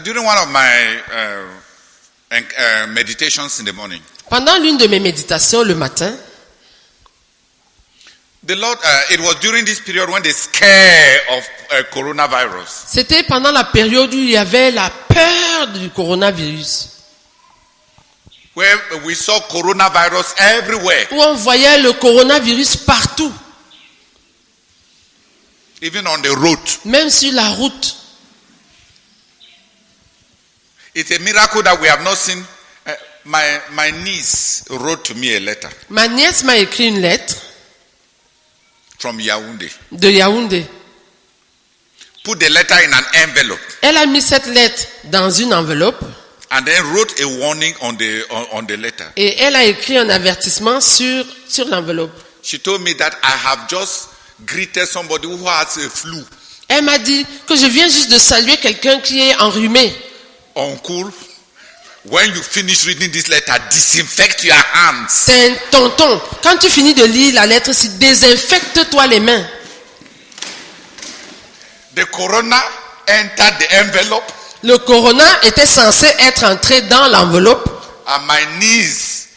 During one of my meditations in the morning, Pendant l'une de mes méditations le matin, the Lord, it was during this period when the scare of coronavirus. c'était pendant la période où il y avait la peur du coronavirus, Where we saw coronavirus everywhere, où on voyait le coronavirus partout, even on the road. même sur la route. It's a miracle that we have not seen. My niece wrote to me a letter Ma nièce m'a écrit une lettre from Yaoundé. de Yaoundé. Put the letter in an envelope Elle a mis cette lettre dans une enveloppe and then wrote a warning on the letter. et elle a écrit un avertissement sur l'enveloppe. She told me that I have just greeted somebody who has a flu. Elle m'a dit que je viens juste de saluer quelqu'un qui est enrhumé. Uncle, when you finish reading this letter, disinfect your hands. C'est un tonton. Quand tu finis de lire la lettre, désinfecte-toi les mains. The corona entered the envelope Le corona était censé être entré dans l'enveloppe. and my niece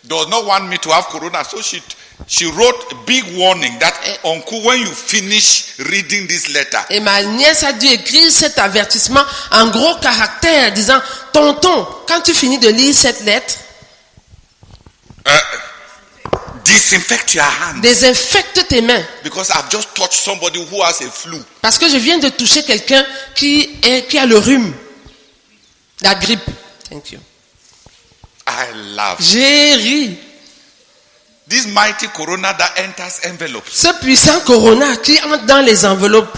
does not want me to have corona, so she wrote a big warning that uncle, when you finish reading this letter, Et ma nièce a dû écrire cet avertissement en gros caractères disant « Tonton, quand tu finis de lire cette lettre, disinfect your hands désinfecte tes mains. because I've just touched somebody who has a flu. Parce que je viens de toucher quelqu'un qui a le rhume, la grippe. » Thank you. I laugh. J'ai ri. This mighty corona that enters envelopes Ce puissant corona qui entre dans les enveloppes.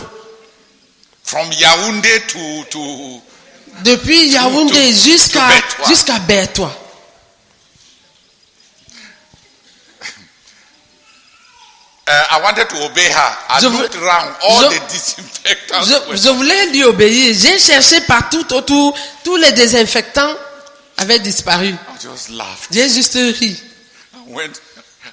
from Yaoundé to Depuis Yaoundé Bertois. jusqu'à Bertois. I wanted to obey her. I Je looked veux- around all je- the disinfectants. Je voulais lui obéir. J'ai cherché partout autour. Tous les désinfectants avaient disparu. I just laughed. J'ai juste ri.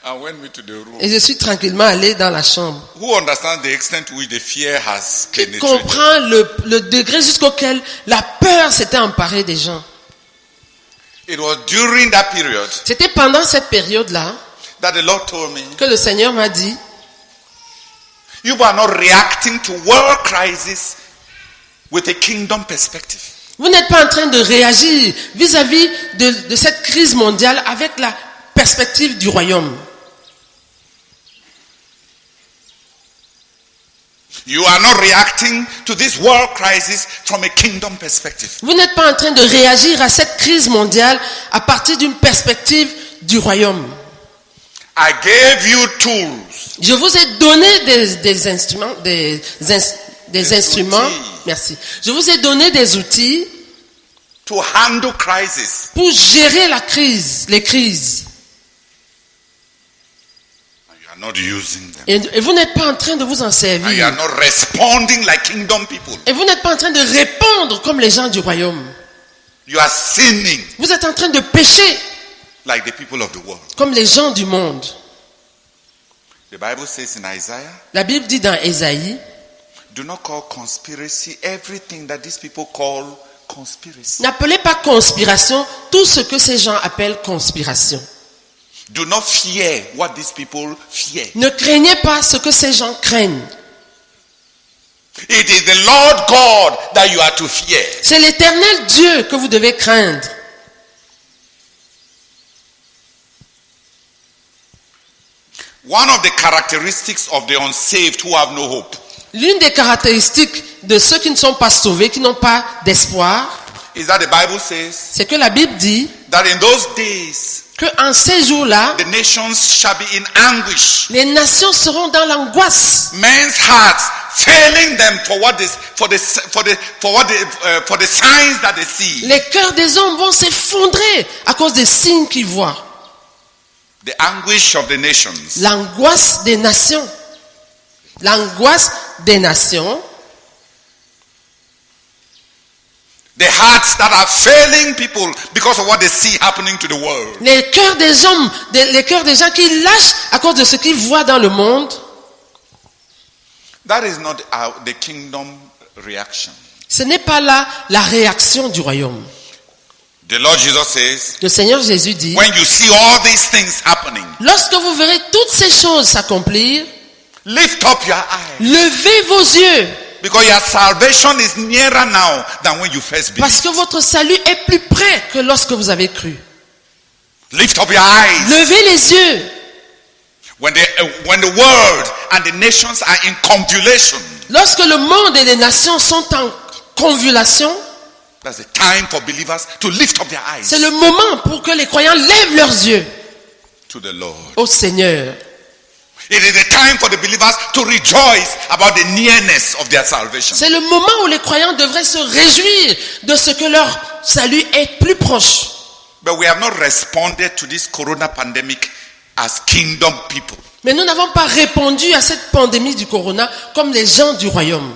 I went me to the room. Et je suis tranquillement allé dans la chambre. Who understands the extent to which the fear has Qui penetrated? comprend le degré jusqu'auquel la peur s'était emparée des gens. It was during that period C'était pendant cette période-là that the Lord told me, que le Seigneur m'a dit, you are not reacting to world crisis with a kingdom perspective. vous n'êtes pas en train de réagir vis-à-vis de cette crise mondiale avec la perspective du royaume. You are not reacting to this world crisis from a kingdom perspective. Vous n'êtes pas en train de réagir à cette crise mondiale à partir d'une perspective du royaume. I gave you tools. Je vous ai donné des instruments, des instruments. outils. Merci. Je vous ai donné des outils To handle crisis. pour gérer la crise, les crises. You are not using them. Et vous n'êtes pas en train de vous en And you servir. are not responding like kingdom people. Et vous n'êtes pas en train de répondre comme les gens du royaume. You are sinning Vous êtes en train de pécher like the people of the world. comme les gens du monde. The Bible says in Isaiah, La Bible dit dans Ésaïe, do not call conspiracy everything that these people call conspiracy. n'appelez pas conspiration tout ce que ces gens appellent conspiration. Do not fear what these people fear. Ne craignez pas ce que ces gens craignent. It is the Lord God that you are to fear. C'est l'Éternel Dieu que vous devez craindre. One of the characteristics of the unsaved who have no hope L'une des caractéristiques de ceux qui ne sont pas sauvés, qui n'ont pas d'espoir, is that the Bible says c'est que la Bible dit that in those days que en ces jours-là, the nations shall be in anguish, les nations seront dans l'angoisse. men's hearts failing them for the signs that they see. Les cœurs des hommes vont s'effondrer à cause des signes qu'ils voient. The anguish of the nations. L'angoisse des nations. L'angoisse des nations. The hearts that are failing people because of what they see happening to the world. Les cœurs des hommes, les cœurs des gens qui lâchent à cause de ce qu'ils voient dans le monde. That is not the kingdom reaction. Ce n'est pas là la réaction du royaume. The Lord Jesus says, Le Seigneur Jésus dit, when you see all these things happening, lorsque vous verrez toutes ces choses s'accomplir, lift up your eyes. levez vos yeux, Because your salvation is nearer now than when you first believed. parce que votre salut est plus près que lorsque vous avez cru. Lift up your eyes. Levez les yeux. When the world and the nations are in convulsion, Lorsque le monde et les nations sont en convulsion, that's the time for believers to lift up their eyes c'est le moment pour que les croyants lèvent leurs yeux to the Lord. au Seigneur. It is the time for the believers to rejoice about the nearness of their salvation. C'est le moment où les croyants devraient se réjouir de ce que leur salut est plus proche. But we have not responded to this corona pandemic as kingdom people. Mais nous n'avons pas répondu à cette pandémie du corona comme les gens du royaume.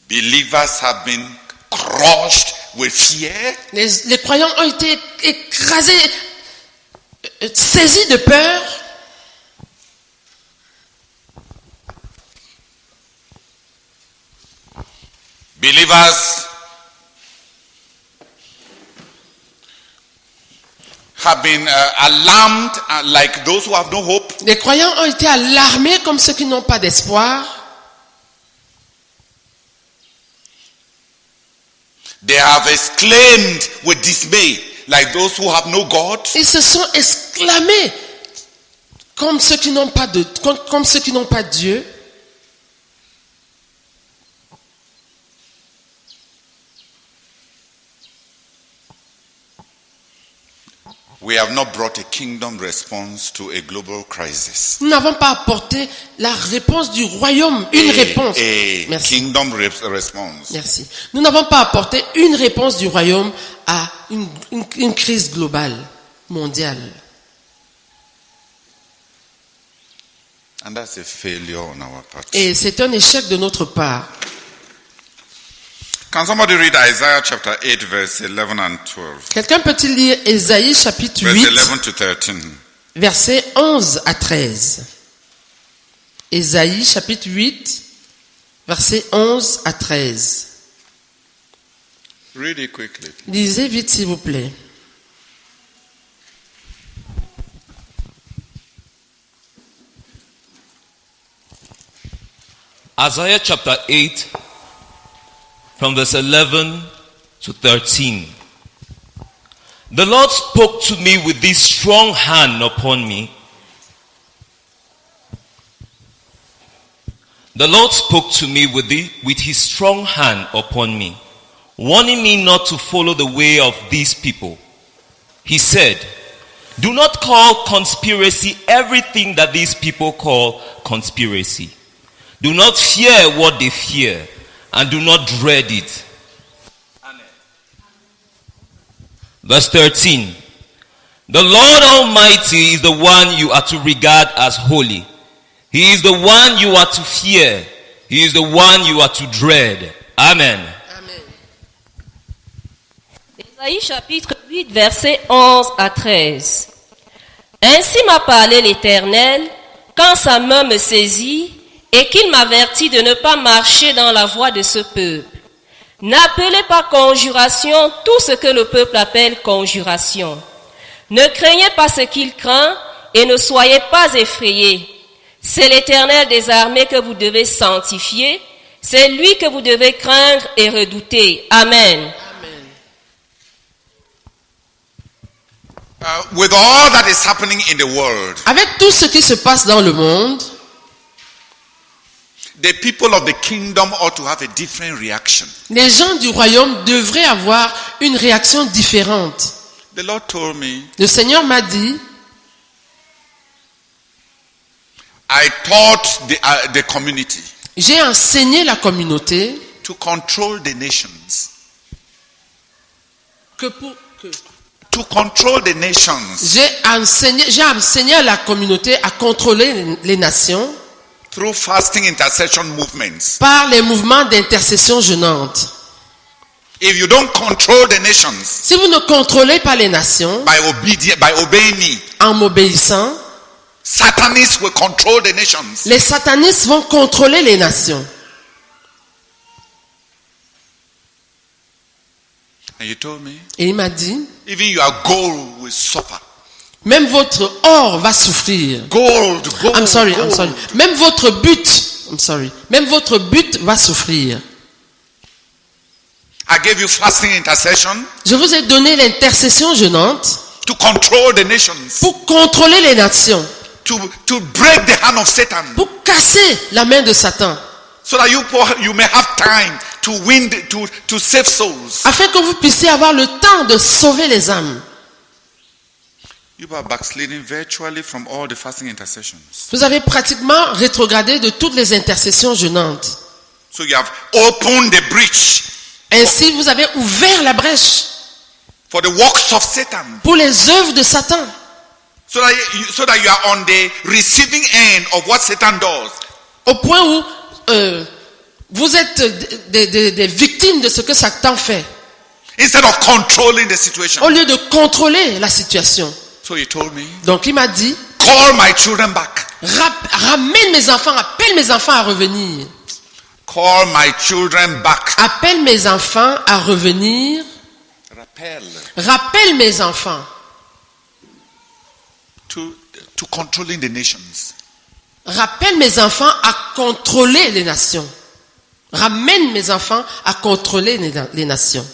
Believers have been crushed with fear. Les croyants ont été écrasés, saisis de peur. Believers have been alarmed like those who have no hope. Les croyants ont été alarmés comme ceux qui n'ont pas d'espoir. They have exclaimed with dismay like those who have no God. Ils se sont exclamés comme ceux qui n'ont pas de, comme ceux qui n'ont pas de Dieu. We have not brought a kingdom response to a global crisis. Nous n'avons pas apporté la réponse du royaume, une réponse. Merci. Kingdom response. Merci. Nous n'avons pas apporté une réponse du royaume à une crise globale, mondiale. And that's a failure on our part. Et c'est un échec de notre part. Can somebody read Isaiah chapter 8 verse 11 and 12? Quelqu'un peut-il lire Ésaïe chapitre Verse 8, 11 to 13. versets 11 à 13. Ésaïe chapitre 8, versets 11 à 13. Read it quickly. Lisez vite s'il vous plaît. Isaiah chapter 8, from verse 11 to 13. The Lord spoke to me with this strong hand upon me. The Lord spoke to me with his strong hand upon me, warning me not to follow the way of these people. He said, do not call conspiracy everything that these people call conspiracy. Do not fear what they fear, and do not dread it. Amen. Verse 13. The Lord Almighty is the one you are to regard as holy. He is the one you are to fear. He is the one you are to dread. Amen. Amen. Ésaïe chapitre 8, versets 11 à 13. Ainsi m'a parlé l'Éternel, quand sa main me saisit, et qu'il m'avertit de ne pas marcher dans la voie de ce peuple. N'appelez pas conjuration tout ce que le peuple appelle conjuration. Ne craignez pas ce qu'il craint et ne soyez pas effrayés. C'est l'Éternel des armées que vous devez sanctifier. C'est lui que vous devez craindre et redouter. Amen. With all that is happening in the world, Avec tout ce qui se passe dans le monde, the people of the kingdom ought to have a different reaction. les gens du royaume devraient avoir une réaction différente. The Lord told me, Le Seigneur m'a dit, I taught the community j'ai enseigné la communauté to control the nations. To control the nations j'ai enseigné à la communauté à contrôler les nations through fasting intercession movements. par les mouvements d'intercession jeûnante. If you don't control the nations Si vous ne contrôlez pas les nations by obeying me, en m'obéissant, Satanists will control the nations. les satanistes vont contrôler les nations. And you told me, Et il m'a dit, even your gold will suffer. même votre or va souffrir. Gold. I'm sorry. Même votre but va souffrir. I gave you fasting intercession Je vous ai donné l'intercession jeûnante to control the nations, pour contrôler les nations, to break the hand of Satan, pour casser la main de Satan, so that you may have time to win, to save souls. afin que vous puissiez avoir le temps de sauver les âmes. You are backsliding virtually from all the fasting intercessions. Vous avez pratiquement rétrogradé de toutes les intercessions jeûnantes. So you have opened the breach Ainsi, vous avez ouvert la brèche for the works of Satan, pour les œuvres de Satan, so that you are on the receiving end of what Satan does. au point où vous êtes des victimes de ce que Satan fait, Instead of controlling the situation. au lieu de contrôler la situation. So he told me, Donc il m'a dit, call my children back. ramène mes enfants, appelle mes enfants à revenir. Call my children back. Appelle mes enfants à revenir. Rappelle mes enfants to controlling the nations. Rappelle mes enfants à contrôler les nations. Ramène mes enfants à contrôler les nations.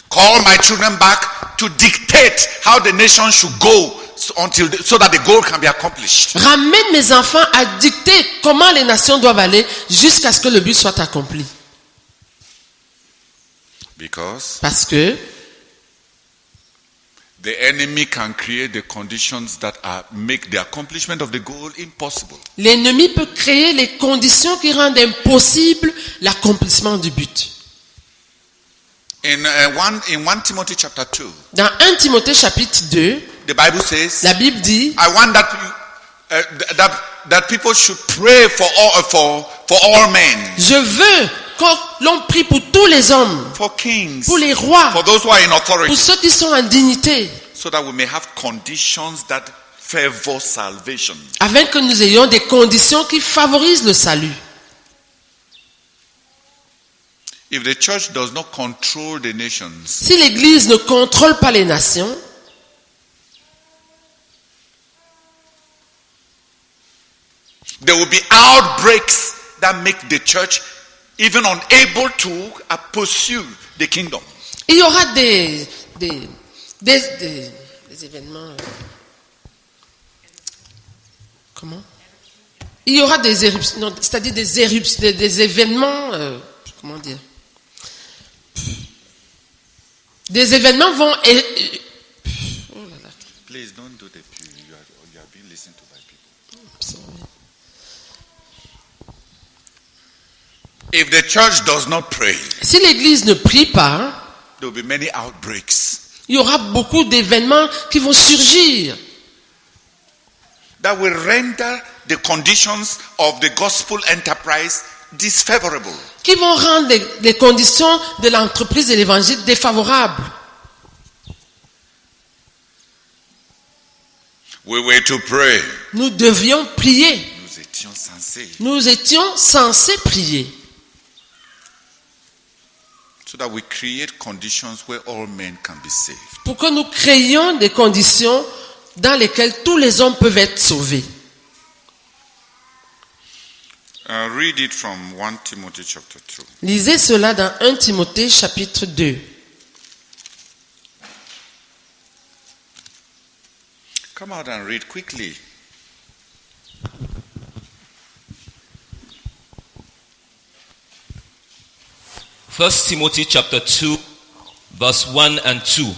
Call my children back to dictate how the nation should go so that the goal can be accomplished. Ramène mes enfants à dicter comment les nations doivent aller jusqu'à ce que le but soit accompli. Parce que the enemy can create the conditions that make the accomplishment of the goal impossible. L'ennemi peut créer les conditions qui rendent impossible l'accomplissement du but. In 1 Timothy chapter 2, Dans 1 Timothée chapitre 2, the Bible says, la Bible dit, I want that people should pray for all men, je veux que l'on prie pour tous les hommes, for kings, pour les rois, for those who are in authority, pour ceux qui sont en dignité, so that we may have conditions that favor salvation. afin que nous ayons des conditions qui favorisent le salut. If the church does not control the nations, Si l'Église ne contrôle pas les nations, there will be outbreaks that make the church even unable to pursue the kingdom. il y aura des événements. Comment? Il y aura des éruptions, c'est-à-dire des événements. Comment dire? Des événements vont. Oh là là. Please don't do the pew. You are being listened to by people. Sorry. If the church does not pray, Si l'Église ne prie pas, there will be many outbreaks il y aura beaucoup d'événements qui vont surgir, that will render the conditions of the gospel enterprise disfavorable. qui vont rendre les conditions de l'entreprise de l'évangile défavorables. We were to pray. Nous devions prier. Nous étions censés prier. so that we create conditions where all men can be saved. Pour que nous créions des conditions dans lesquelles tous les hommes peuvent être sauvés. Read it from 1 Timothy chapter 2. Lisez cela dans 1 Timothée chapitre 2. Come out and read quickly. First Timothy chapter 2, verse 1 and 2.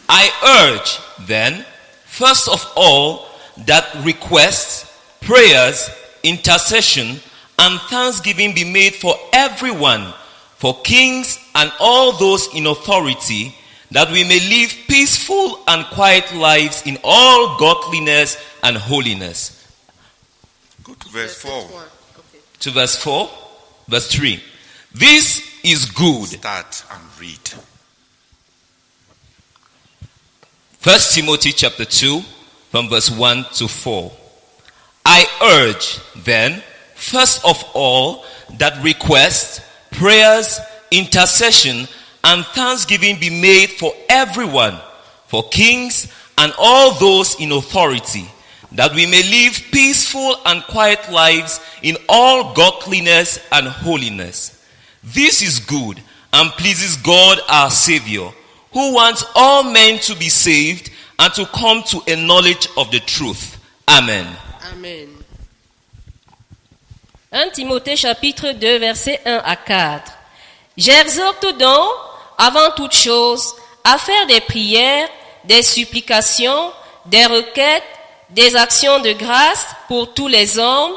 I urge then, first of all, that requests, prayers, intercession, and thanksgiving be made for everyone, for kings and all those in authority, that we may live peaceful and quiet lives in all godliness and holiness. Go to verse 4. To verse 4, verse 3. This is good. Start and read. 1 Timothy chapter 2, from verse 1 to 4. I urge then, first of all, that requests, prayers, intercession, and thanksgiving be made for everyone, for kings and all those in authority, that we may live peaceful and quiet lives in all godliness and holiness. This is good and pleases God our Savior, who wants all men to be saved and to come to a knowledge of the truth. Amen. Amen. 1 Timothée chapitre 2 versets 1 à 4. J'exhorte donc, avant toute chose, à faire des prières, des supplications, des requêtes, des actions de grâce pour tous les hommes,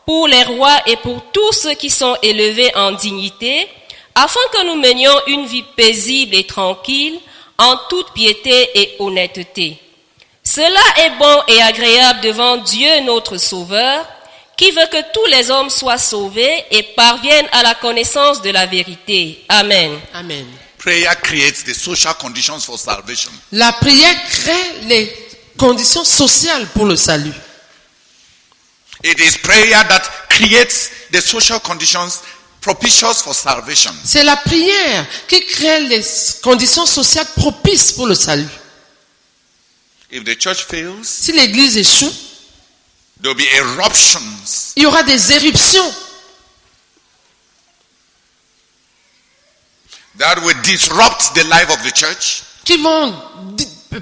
pour les rois et pour tous ceux qui sont élevés en dignité, afin que nous menions une vie paisible et tranquille, en toute piété et honnêteté. Cela est bon et agréable devant Dieu notre Sauveur, qui veut que tous les hommes soient sauvés et parviennent à la connaissance de la vérité. Amen. Amen. Prayer creates the social conditions for salvation. La prière crée les conditions sociales pour le salut. It is prayer that creates the social conditions propitious for salvation. C'est la prière qui crée les conditions sociales propices pour le salut. If the church fails, Si l'église échoue, there will be eruptions il y aura des éruptions that will disrupt the life of the church qui vont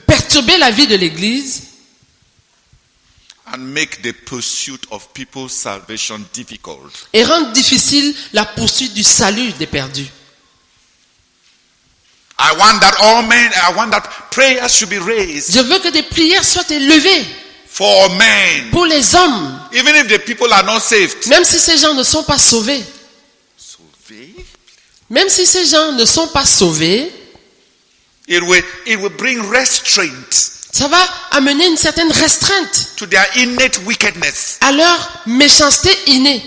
perturber la vie de l'église and make the pursuit of people's salvation difficult. et rendre difficile la poursuite du salut des perdus. I want that prayers should be raised Je veux que des prières soient élevées for men, pour les hommes, even if the people are not saved. même si ces gens ne sont pas sauvés. Même si ces gens ne sont pas sauvés, It will bring restraint ça va amener une certaine restreinte to their innate wickedness. à leur méchanceté innée.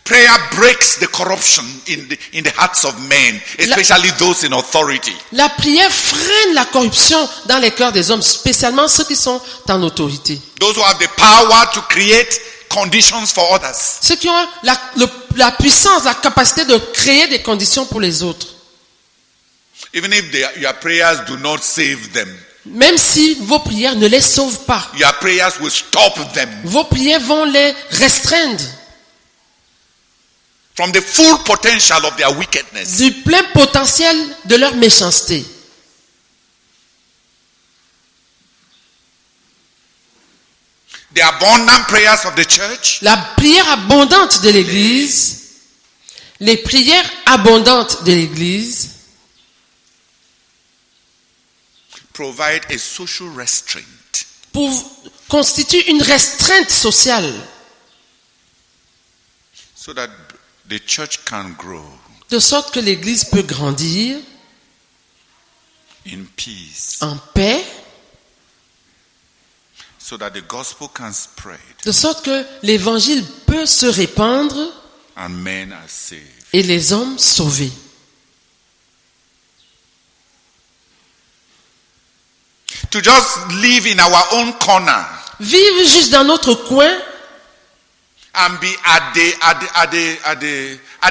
Prayer breaks the corruption in the hearts of men, especially those in authority. La prière freine la corruption dans les cœurs des hommes, spécialement ceux qui sont en autorité. Those who have the power to create conditions for others. Ceux qui ont la puissance, la capacité de créer des conditions pour les autres. Even if your prayers do not save them, Même si vos prières ne les sauvent pas, your prayers will stop them vos prières vont les restreindre from the full potential of their wickedness. du plein potentiel de leur méchanceté. The abundant prayers of the church La prière abondante de l'Église, les prières abondantes de l'Église provide a social restraint constituent une restreinte sociale so that the church can grow de sorte que l'Église peut grandir in peace, en paix, so that the gospel can spread de sorte que l'Évangile peut se répandre and men are saved. et les hommes sauvés. To just live in our own corner Vivre juste dans notre coin and be at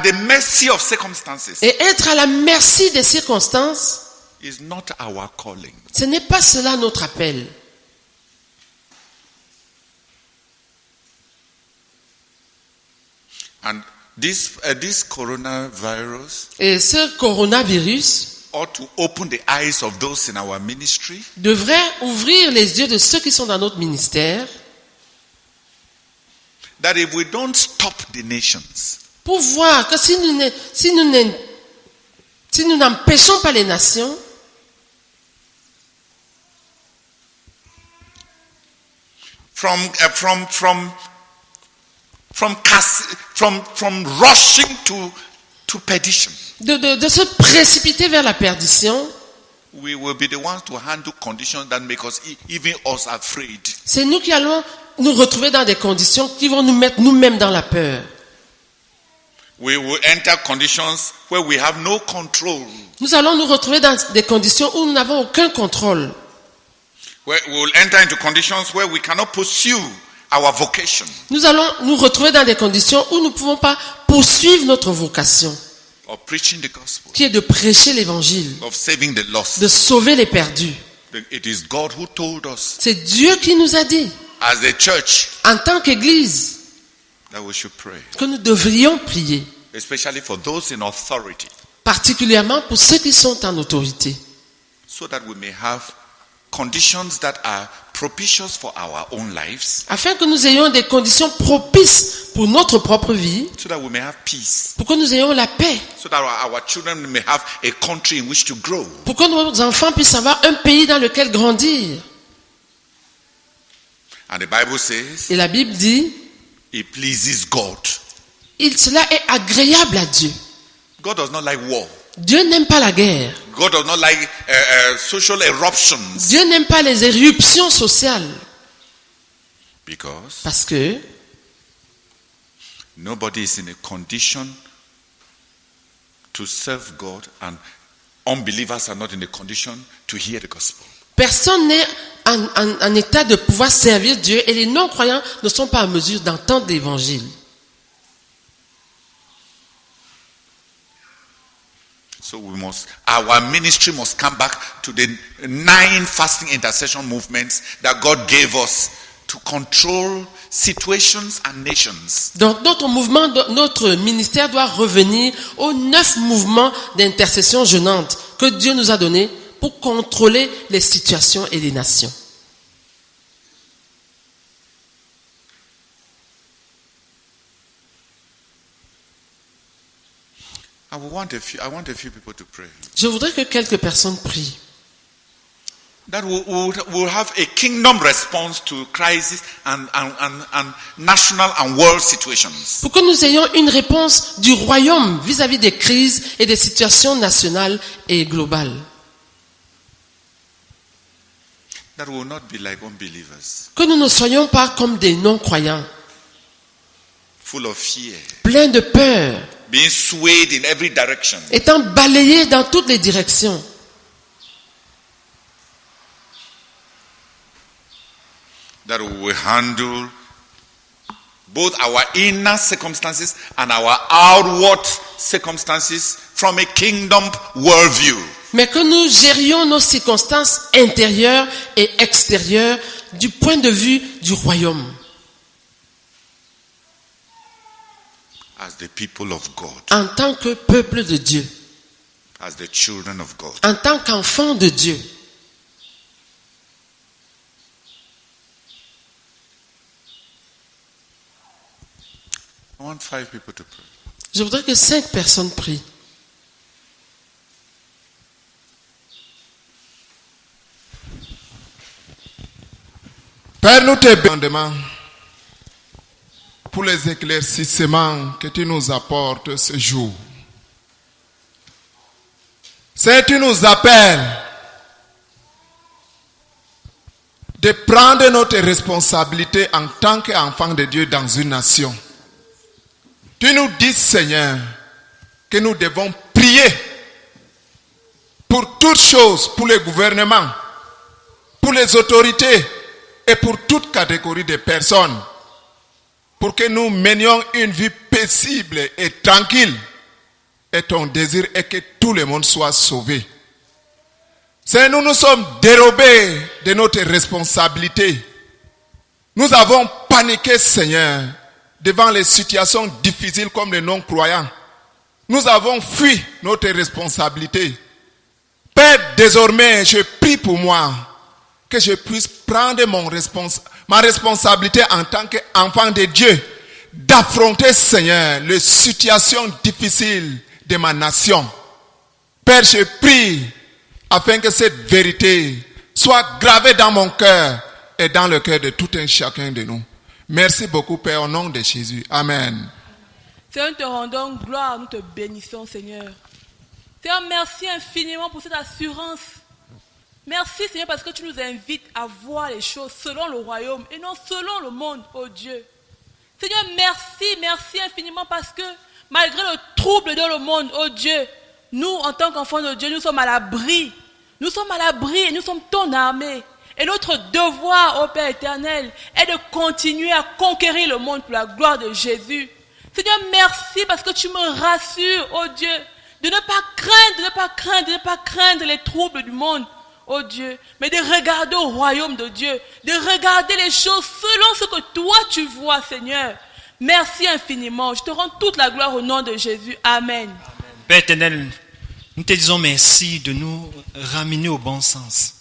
the mercy of circumstances et être à la merci des circonstances, is not our calling. ce n'est pas cela notre appel. And this coronavirus Et ce coronavirus ought to open the eyes of those in our ministry devrait ouvrir les yeux de ceux qui sont dans notre ministère that if we don't stop the nations, pour voir que si nous n'empêchons pas les nations, from rushing to perdition, de se précipiter vers la perdition, we will be the ones to handle conditions that make us even us afraid. c'est nous qui allons nous retrouver dans des conditions qui vont nous mettre nous-mêmes dans la peur. We will enter conditions where we have no control. Nous allons nous retrouver dans des conditions où nous n'avons aucun contrôle. We will enter into conditions where we cannot pursue our vocation nous allons nous retrouver dans des conditions où nous ne pouvons pas poursuivre notre vocation, of preaching the gospel, qui est de prêcher l'évangile, of saving the lost. de sauver les perdus. It is God who told us C'est Dieu qui nous a dit, as a church en tant qu'Église, that we should pray, que nous devrions prier, especially for those in authority, particulièrement pour ceux qui sont en autorité, so that we may have conditions that are propitious for our own lives, afin que nous ayons des conditions propices pour notre propre vie, so that we may have peace, pour que nous ayons la paix, so that our children may have a country in which to grow. pour que nos enfants puissent avoir un pays dans lequel grandir. And the Bible says Et la Bible dit, it pleases God. cela est agréable à Dieu. God does not like war. Dieu n'aime pas la guerre. God does not like social eruptions, Dieu n'aime pas les éruptions sociales. because Parce que nobody is in a condition to serve God, and unbelievers are not in a condition to hear the gospel. personne n'est en état de pouvoir servir Dieu et les non-croyants ne sont pas en mesure d'entendre l'évangile. So our ministry must come back to the 9 fasting intercession movements that God gave us to control situations and nations. Donc notre ministère doit revenir aux 9 mouvements d'intercession jeûnante que Dieu nous a donnés pour contrôler les situations et les nations. I want a few people to pray. Je voudrais que quelques personnes prient. That we'll have a kingdom response to crisis and national and world situations. Pour que nous ayons une réponse du royaume vis-à-vis des crises et des situations nationales et globales. That we will not be like unbelievers, Que nous ne soyons pas comme des non-croyants, full of fear, pleins de peur, being swayed in every direction. étant balayés dans toutes les directions. That we will handle both our inner circumstances and our outward circumstances from a kingdom worldview. Mais que nous gérions nos circonstances intérieures et extérieures du point de vue du royaume. As the people of God, En tant que peuple de Dieu. as the children of God. En tant qu'enfant de Dieu. I want 5 people to pray. Je voudrais que 5 personnes prient. Père, nous te demandons pour les éclaircissements que tu nous apportes ce jour. C'est tu nous appelles de prendre notre responsabilité en tant qu'enfants de Dieu dans une nation. Tu nous dis, Seigneur, que nous devons prier pour toutes choses, pour les gouvernements, pour les autorités et pour toute catégorie de personnes, pour que nous menions une vie paisible et tranquille. Et ton désir est que tout le monde soit sauvé. Seigneur, nous sommes dérobés de notre responsabilité. Nous avons paniqué, Seigneur, devant les situations difficiles comme les non-croyants. Nous avons fui notre responsabilité. Père, désormais, je prie pour moi que je puisse prendre ma responsabilité en tant qu'enfant de Dieu, d'affronter, Seigneur, les situations difficiles de ma nation. Père, je prie afin que cette vérité soit gravée dans mon cœur et dans le cœur de tout un chacun de nous. Merci beaucoup, Père, au nom de Jésus. Amen. Seigneur, nous te rendons gloire, nous te bénissons, Seigneur. Seigneur, merci infiniment pour cette assurance. Merci, Seigneur, parce que tu nous invites à voir les choses selon le royaume et non selon le monde, oh Dieu. Seigneur, merci infiniment parce que malgré le trouble dans le monde, oh Dieu, nous, en tant qu'enfants de Dieu, nous sommes à l'abri. Nous sommes à l'abri et nous sommes ton armée. Et notre devoir, ô Père éternel, est de continuer à conquérir le monde pour la gloire de Jésus. Seigneur, merci parce que tu me rassures, ô Dieu, de ne pas craindre les troubles du monde, ô Dieu, mais de regarder au royaume de Dieu, de regarder les choses selon ce que toi tu vois, Seigneur. Merci infiniment. Je te rends toute la gloire au nom de Jésus. Amen. Père éternel, nous te disons merci de nous ramener au bon sens.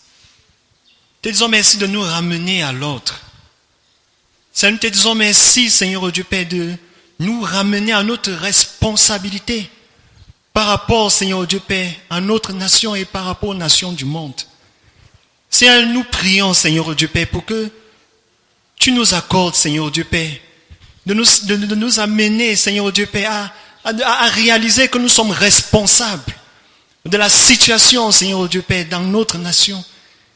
Nous te disons merci de nous ramener à l'autre. Seigneur, nous te disons merci, Seigneur Dieu Père, de nous ramener à notre responsabilité par rapport, Seigneur Dieu Père, à notre nation et par rapport aux nations du monde. Seigneur, nous prions, Seigneur Dieu Père, pour que tu nous accordes, Seigneur Dieu Père, de nous amener, Seigneur Dieu Père, à réaliser que nous sommes responsables de la situation, Seigneur Dieu Père, dans notre nation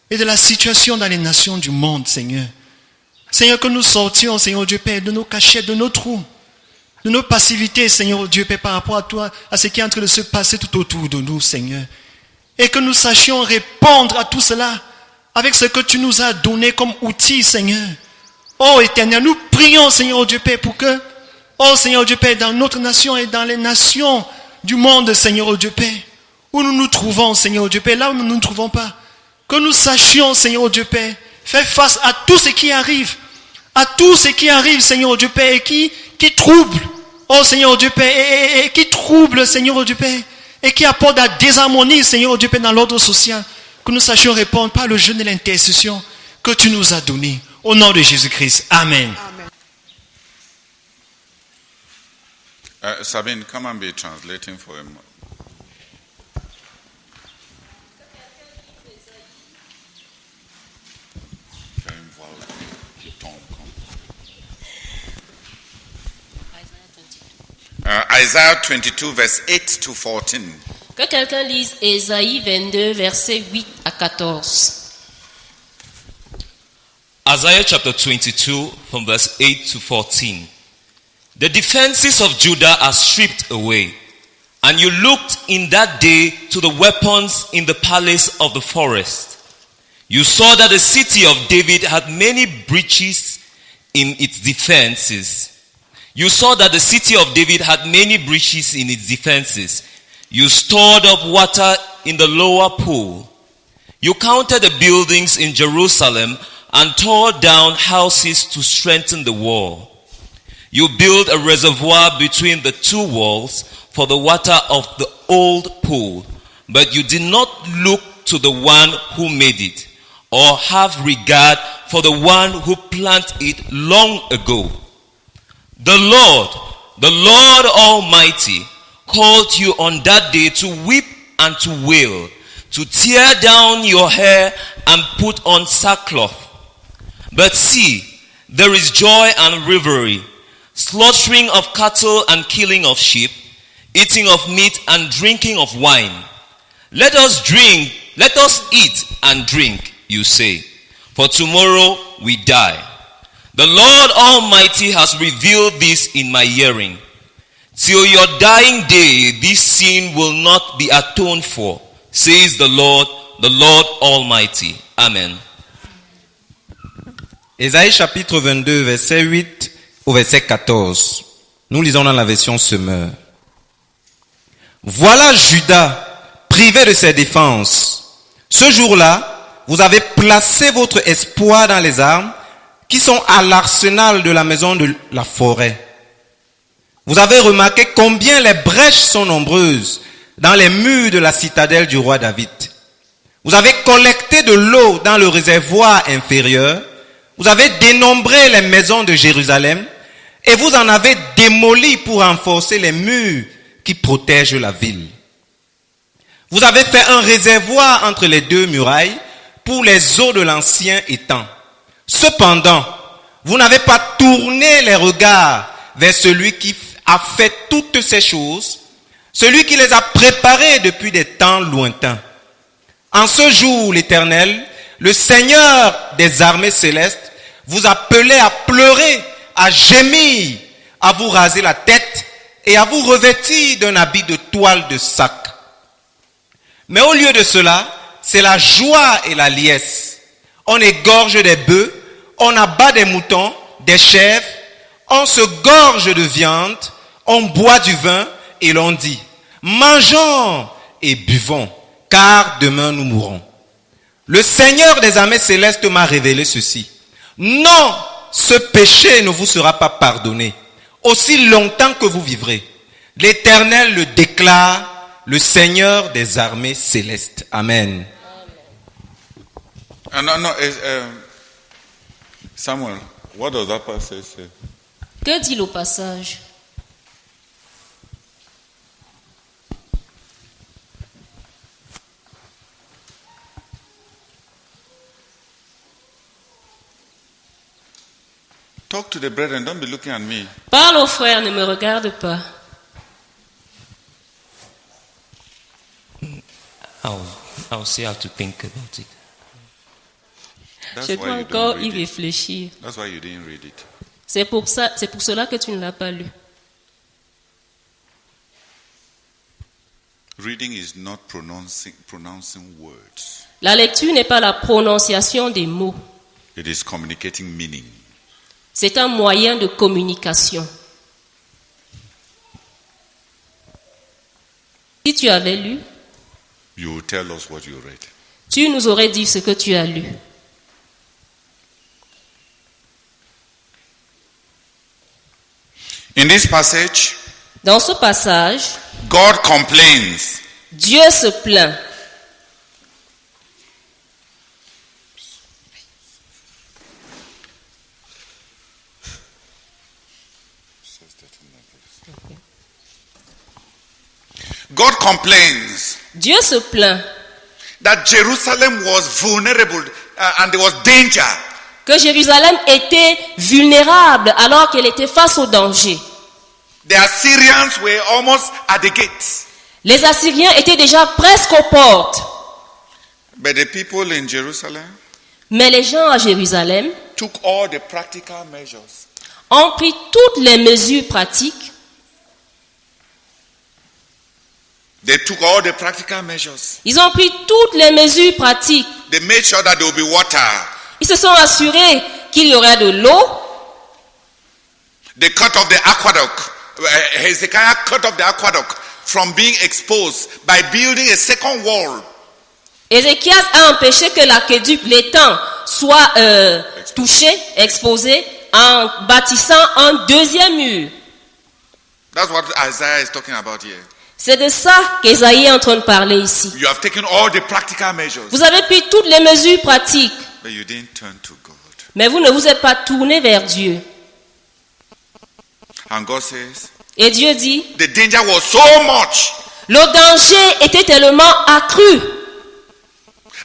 et de la situation dans les nations du monde, Seigneur. Seigneur, que nous sortions, Seigneur Dieu Père, de nos cachettes, de nos trous, de nos passivités, Seigneur Dieu Père, par rapport à toi, à ce qui est en train de se passer tout autour de nous, Seigneur. Et que nous sachions répondre à tout cela avec ce que tu nous as donné comme outil, Seigneur. Oh Éternel, nous prions, Seigneur Dieu Père, pour que, oh Seigneur Dieu Père, dans notre nation et dans les nations du monde, Seigneur Dieu Père, où nous nous trouvons, Seigneur Dieu Père, là où nous ne nous trouvons pas, que nous sachions, Seigneur Dieu Père, faire face à tout ce qui arrive, Seigneur Dieu Père, et qui trouble, oh Seigneur Dieu Père, et qui trouble, Seigneur Dieu Père, et qui apporte la désharmonie, Seigneur Dieu Père, dans l'ordre social, que nous sachions répondre par le jeûne et l'intercession que tu nous as donné. Au nom de Jésus-Christ. Amen. Sabine, come and be translating for him. Isaiah 22, verse 8 to 14. Que quelqu'un lise Ésaïe 22, versets 8 à 14. Isaiah chapter 22 from verse 8 to 14. The defenses of Judah are stripped away, and you looked in that day to the weapons in the palace of the forest. You saw that the city of David had many breaches in its defenses. You saw that the city of David had many breaches in its defenses. You stored up water in the lower pool. You counted the buildings in Jerusalem and tore down houses to strengthen the wall. You built a reservoir between the two walls for the water of the old pool, but you did not look to the one who made it, or have regard for the one who planted it long ago. The Lord Almighty, called you on that day to weep and to wail, to tear down your hair and put on sackcloth. But see, there is joy and revelry, slaughtering of cattle and killing of sheep, eating of meat and drinking of wine. Let us eat and drink, you say, for tomorrow we die. The Lord Almighty has revealed this in my hearing. Till your dying day, this sin will not be atoned for, says the Lord Almighty. Amen. Ésaïe chapitre 22, verset 8 au verset 14. Nous lisons dans la version Semeur. Voilà Judas, privé de ses défenses. Ce jour-là, vous avez placé votre espoir dans les armes qui sont à l'arsenal de la maison de la forêt. Vous avez remarqué combien les brèches sont nombreuses dans les murs de la citadelle du roi David. Vous avez collecté de l'eau dans le réservoir inférieur. Vous avez dénombré les maisons de Jérusalem et vous en avez démoli pour renforcer les murs qui protègent la ville. Vous avez fait un réservoir entre les deux murailles pour les eaux de l'ancien étang. Cependant, vous n'avez pas tourné les regards vers celui qui a fait toutes ces choses, celui qui les a préparées depuis des temps lointains. En ce jour, l'Éternel, le Seigneur des armées célestes, vous appelait à pleurer, à gémir, à vous raser la tête et à vous revêtir d'un habit de toile de sac. Mais au lieu de cela, c'est la joie et la liesse. On égorge des bœufs, on abat des moutons, des chèvres, on se gorge de viande, on boit du vin et l'on dit, mangeons et buvons, car demain nous mourrons. Le Seigneur des armées célestes m'a révélé ceci. Non, ce péché ne vous sera pas pardonné, aussi longtemps que vous vivrez. L'Éternel le déclare, le Seigneur des armées célestes. Amen. Samuel, what does that passage say? Que dit le passage? Talk to the brethren, don't be looking at me. Parle aux frères, ne me regarde pas. I'll see how to think about it. That's Je why dois you encore don't y read it. réfléchir. That's why you didn't read it. C'est pour cela que tu ne l'as pas lu. Reading is not pronouncing words. La lecture n'est pas la prononciation des mots. It is communicating meaning. C'est un moyen de communication. Si tu avais lu, You will tell us what you read. tu nous aurais dit ce que tu as lu. In this passage, Dans ce passage, God complains. Dieu se plaint. God complains Dieu se plaint that Jerusalem was vulnerable and there was danger. que Jérusalem était vulnérable alors qu'elle était face au danger. The Assyrians were almost at the gates. Les Assyriens étaient déjà presque aux portes. But the people in Jerusalem Mais les gens à Jérusalem took all the practical measures. ont pris toutes les mesures pratiques. They took all the practical measures. Ils ont pris toutes les mesures pratiques. They made sure that there will be water. Ils se sont assurés qu'il y aurait de l'eau. They cut off the aqueduct. Hezekiah cut off the aqueduct from being exposed by building a second wall. Ézéchias a empêché que l'aqueduc, l'étang, soit touché, exposé, en bâtissant un deuxième mur. That's what Isaiah is talking about here. C'est de ça qu'Ésaïe est en train de parler ici. You have taken all the practical measures, Vous avez pris toutes les mesures pratiques, but you didn't turn to God. mais vous ne vous êtes pas tourné vers Dieu. And God says, Et Dieu dit, the danger was so much. le danger était tellement accru.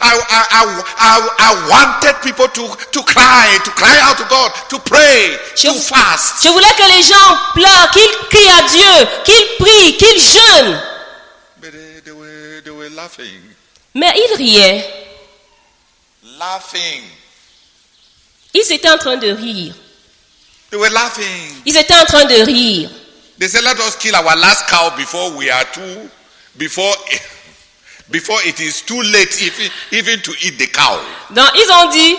I wanted people to cry out to God, to pray, to fast. Je voulais que les gens pleurent, qu'ils crient à Dieu, qu'ils prient, qu'ils jeûnent. But they were laughing. Mais ils riaient. Laughing. Ils étaient en train de rire. They were laughing. Ils étaient en train de rire. They said, let us kill our last cow before it is too late even to eat the cow. Donc ils ont dit,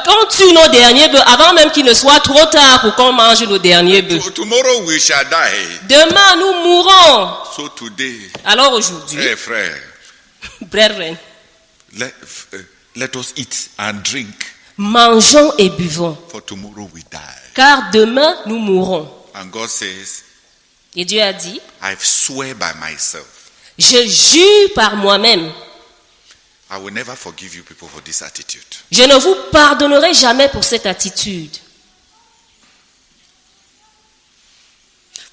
qu'on tue nos derniers bœufs avant même qu'il ne soit trop tard pour qu'on mange nos derniers bœufs. Tomorrow we shall die. Demain nous mourrons. So today, Alors aujourd'hui, hey frère, brethren, let us eat and drink, mangeons et buvons, for tomorrow we die. car demain nous mourrons. And God says, Et Dieu a dit, I've swear by myself, je jure par moi-même, I will never forgive you people for this attitude. je ne vous pardonnerai jamais pour cette attitude.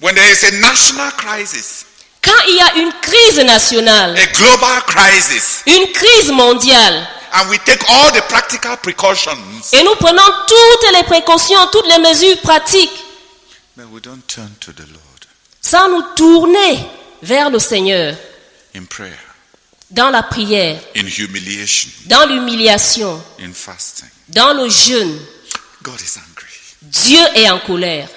When there is a national crisis, Quand il y a une crise nationale, a global crisis, une crise mondiale, and we take all the practical precautions, et nous prenons toutes les précautions, toutes les mesures pratiques, but we don't turn to the Lord sans nous tourner vers le Seigneur, in prayer, dans la prière, in humiliation, dans l'humiliation, in fasting. dans le jeûne, God is angry. Dieu est en colère.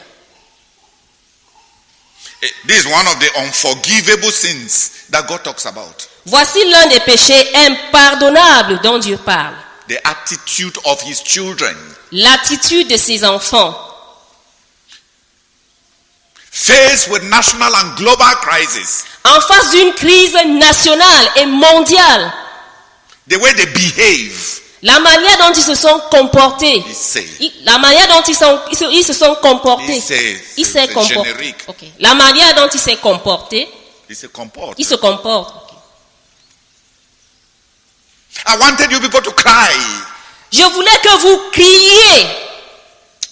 This is one of the unforgivable sins that God talks about. Voici l'un des péchés impardonnables dont Dieu parle. the attitude of his children. L'attitude de ses enfants. Faced with national and global crisis, En face d'une crise nationale et mondiale, the way they behave, la manière dont ils se sont comportés, he said. la manière dont ils se sont comportés, He says, il s'est c'est comporté. générique. Ok. La manière dont il s'est comporté, He said, comport. il se comporte. Ok. I wanted you people to cry. Je voulais que vous criez,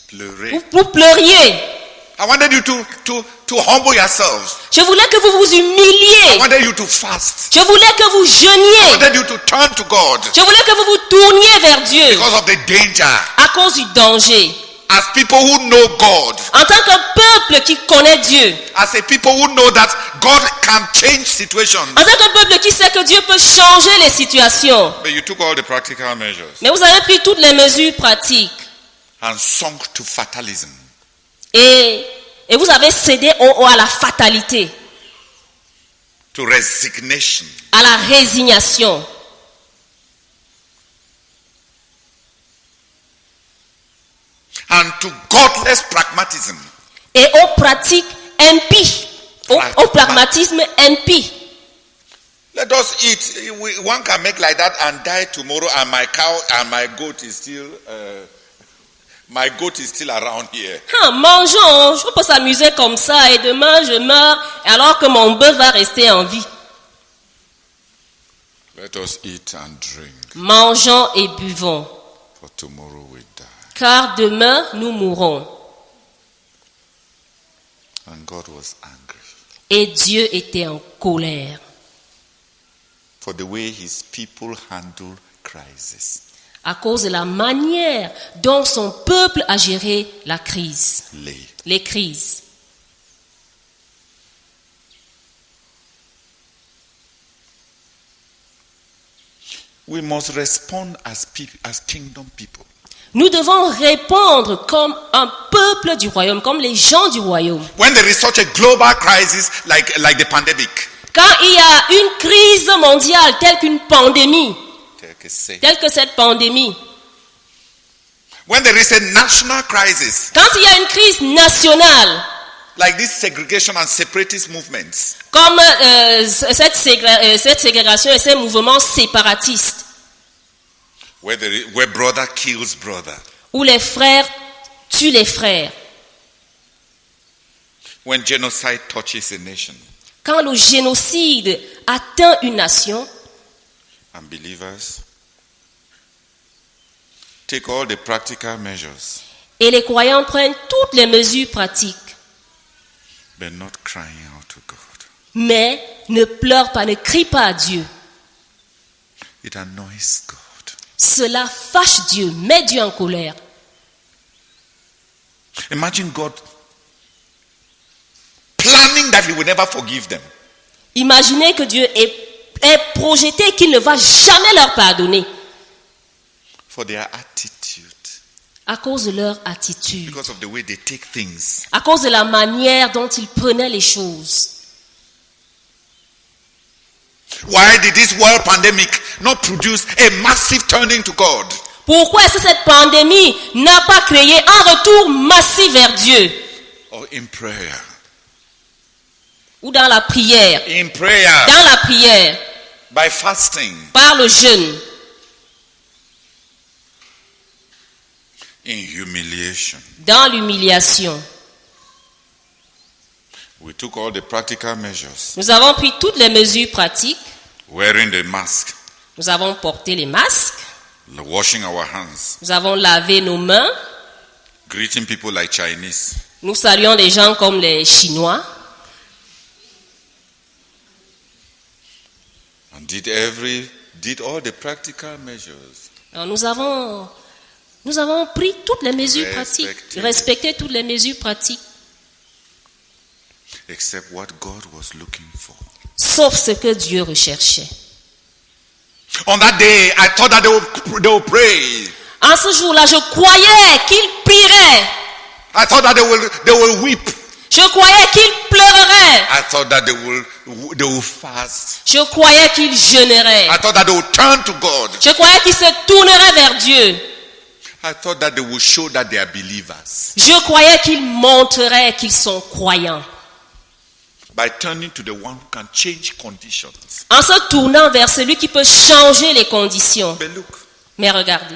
Pleurer. vous pleuriez. I wanted you to humble yourselves. Je voulais que vous vous I humiliez. wanted you to fast. Je voulais que vous I jeûniez. wanted you to turn to God Je voulais que vous vous tourniez vers Dieu because of the danger. à cause du danger. As people who know God, En tant qu'un peuple qui connaît Dieu, as a people who know that God can change situations. en tant qu'un peuple qui sait que Dieu peut changer les situations. But you took all the practical measures Mais vous avez pris toutes les mesures pratiques and sunk to fatalism. et vous avez cédé à la fatalité, To resignation. à la résignation. And to godless pragmatism. Et aux pratiques impies, au pragmatisme impie. Let us eat. One can make like that and die tomorrow, and my cow and my goat is still around here. Mangeons, je peux s'amuser comme ça et demain je meurs alors que mon bœuf va rester en vie. Let us eat and drink, Mangeons et buvons, for tomorrow we die. car demain nous mourrons. And God was angry Et Dieu était en colère for the way his people handle crisis. à cause de la manière dont son peuple a géré la crise, les crises. We must respond as kingdom people. Nous devons répondre comme un peuple du royaume, comme les gens du royaume. When there is such a global crisis like the pandemic, Quand il y a une crise mondiale telle qu'une pandémie, telle que cette pandémie, when there is a national crisis quand il y a une crise nationale, like this segregation and separatist movements, comme cette ségrégation et ces mouvements séparatistes, where brother kills brother, où les frères tuent les frères, when genocide touches a nation, quand le génocide atteint une nation, unbelievers take all the practical measures, et les croyants prennent toutes les mesures pratiques, but not crying out to God. mais ne pleurent pas, ne crient pas à Dieu. It annoys God. Cela fâche Dieu, met Dieu en colère. Imagine God planning that he will never forgive them. Imaginez que Dieu est projeté qu'il ne va jamais leur pardonner For their attitude, à cause de leur attitude, because of the way they take things. à cause de la manière dont ils prenaient les choses. Why did this world pandemic not produce a massive turning to God? Pourquoi est-ce que cette pandémie n'a pas créé un retour massif vers Dieu Or in prayer? ou dans la prière? In prayer, Dans la prière, by fasting, par le jeûne, in humiliation. dans l'humiliation. We took all the practical measures, Nous avons pris toutes les mesures pratiques. wearing the mask, Nous avons porté les masques. washing our hands, Nous avons lavé nos mains. greeting people like Chinese, Nous saluons les gens comme les Chinois. and did all the practical measures. Alors, nous avons pris toutes les mesures pratiques, respecté toutes les mesures pratiques, Except what God was looking for. sauf ce que Dieu recherchait. On that day, I thought that they would pray. En ce jour-là, je croyais qu'ils prieraient. I thought that they will weep. Je croyais qu'ils pleureraient. I thought that they will fast. Je croyais qu'ils jeûneraient. I thought that they would turn to God. Je croyais qu'ils se tourneraient vers Dieu. I thought that they would show that they are believers Je croyais qu'ils montreraient qu'ils sont croyants. by turning to the one who can change conditions. En se tournant vers celui qui peut changer les conditions. But look, Mais regardez,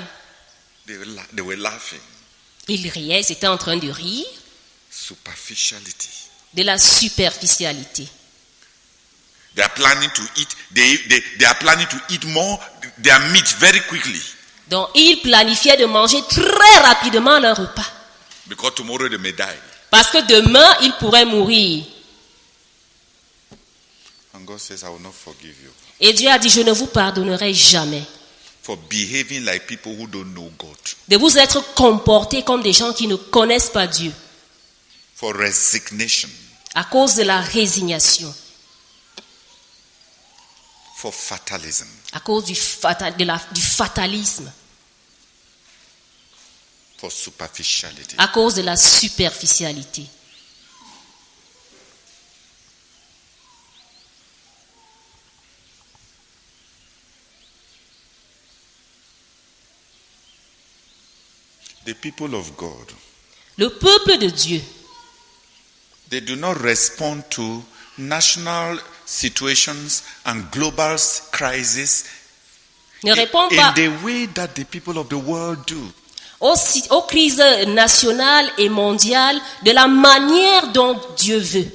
they were laughing. ils riaient, ils étaient en train de rire Superficiality. de la superficialité. They are planning to eat. They are planning to eat more their meat very quickly Donc, ils planifiaient de manger très rapidement leur repas. because tomorrow they may die. Parce que demain, ils pourraient mourir. And God says, I will not forgive you Et Dieu a dit, je ne vous pardonnerai jamais for behaving like people who don't know God, de vous être comportés comme des gens qui ne connaissent pas Dieu for resignation, à cause de la résignation, for fatalism. à cause du fatalisme, For superficiality. à cause de la superficialité. The people of God, Le peuple de Dieu they do not respond to national situations and global crises ne répond in pas the way that the people of the world do. aux crises nationales et mondiales de la manière dont Dieu veut.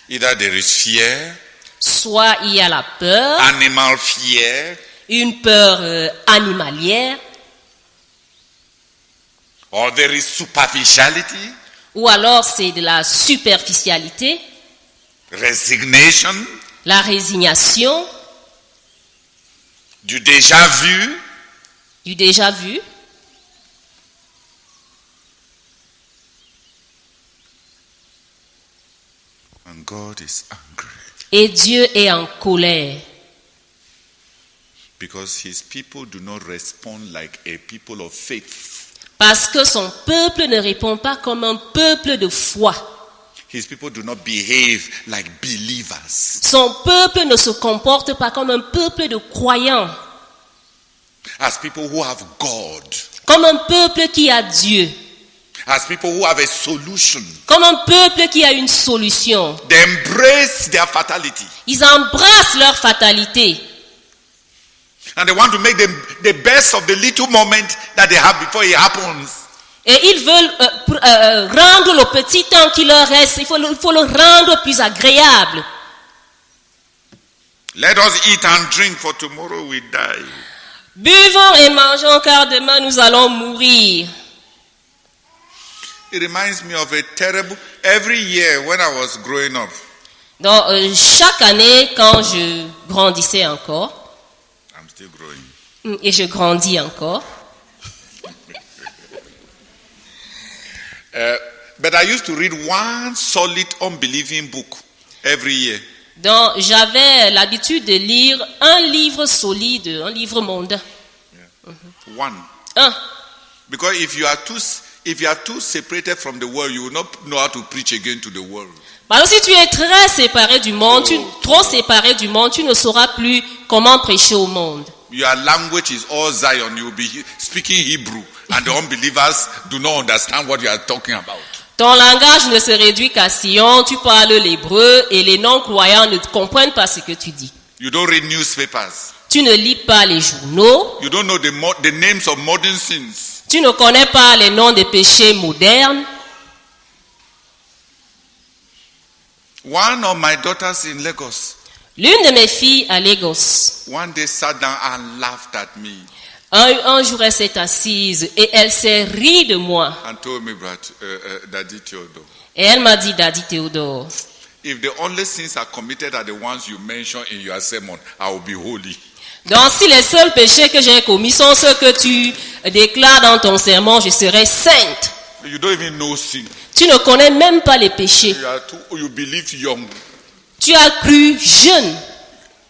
Either there is fear, Soit il y a la peur, animal fear, une peur animalière, or there is superficiality, ou alors c'est de la superficialité, resignation, la résignation, du déjà vu, du déjà vu. and God is angry Et Dieu est en colère because his people do not respond like a people of faith. parce que son peuple ne répond pas comme un peuple de foi. His people do not behave like believers. Son peuple ne se comporte pas comme un peuple de croyants, As people who have God. comme un peuple qui a Dieu, As people who have a solution. comme un peuple qui a une solution. They embrace their fatality. Ils embrassent leur fatalité And they want to make the best of the little moment that they have before it happens. et ils veulent rendre le petit temps qui leur reste, il faut le rendre plus agréable. Let us eat and drink for tomorrow we die. Buvons et mangeons car demain nous allons mourir. It reminds me of a terrible, every year when I was growing up, Donc chaque année quand je grandissais encore, I'm still growing. et je grandis encore, But I used to read one solid unbelieving book every year. donc j'avais l'habitude de lire un livre solide, un livre mondain. One. Un. Because if you are too separated from the world, you will not know how to preach again to the world. Parce que si tu es très séparé du monde, trop séparé du monde, tu ne sauras plus comment prêcher au monde. Your language is all Zion. You will be speaking Hebrew, and the unbelievers do not understand what you are talking about. Ton langage ne se réduit qu'à Sion, tu parles l'hébreu et les non-croyants ne comprennent pas ce que tu dis. You don't read newspapers. Tu ne lis pas les journaux, You don't know the names of modern sins. tu ne connais pas les noms des péchés modernes. One of my daughters in Lagos L'une de mes filles à Lagos, one day sat down and laughed at me un jour elle s'est assise et elle s'est ri de moi. and told me, Daddy Theodore, Et elle m'a dit, Daddy Théodore, if the only sins are committed are the ones you mention in your sermon, I will be holy. donc si les seuls péchés que j'ai commis sont ceux que tu déclares dans ton sermon, je serai sainte. You don't even know sin. Tu ne connais même pas les péchés. You believe young. Tu as cru jeune.